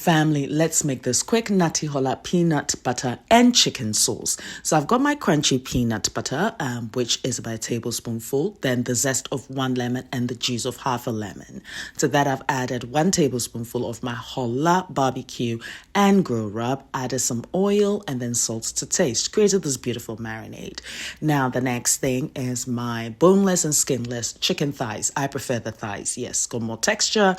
Family, let's make this quick nutty holla peanut butter and chicken sauce. So I've got my crunchy peanut butter, which is about a tablespoonful, then the zest of 1 lemon and the juice of half a lemon. To that, I've added 1 tablespoonful of my holla barbecue and grill rub, added some oil and then salt to taste. Created this beautiful marinade. Now, the next thing is my boneless and skinless chicken thighs. I prefer the thighs, yes, got more texture.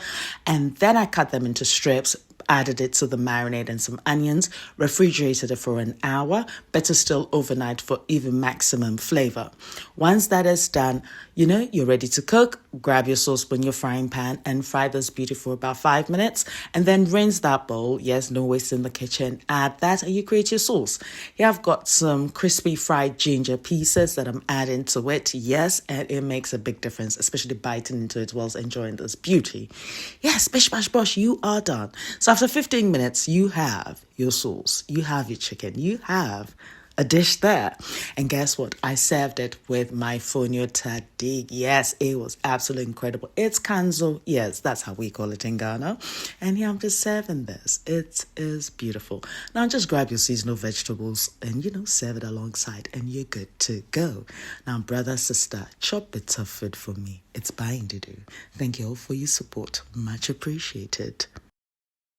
And then I cut them into strips, added it to the marinade and some onions, refrigerated it for an hour, better still overnight for even maximum flavor. Once that is done, you're ready to cook. Grab your saucepan, your frying pan, and fry this beauty for about 5 minutes, and then rinse that bowl. Yes, no waste in the kitchen. Add that and you create your sauce. Here I've got some crispy fried ginger pieces that I'm adding to it. Yes, and it makes a big difference, especially biting into it whilst enjoying this beauty. Yes, bish bash bosh, you are done. So after 15 minutes, you have your sauce, you have your chicken, you have a dish there. And guess what? I served it with my Fonio tadig. Yes, it was absolutely incredible. It's kanzo. Yes, that's how we call it in Ghana. And here I'm just serving this. It is beautiful. Now just grab your seasonal vegetables and, serve it alongside and you're good to go. Now, brother, sister, chop bits of food for me. It's buying to do. Thank you all for your support. Much appreciated.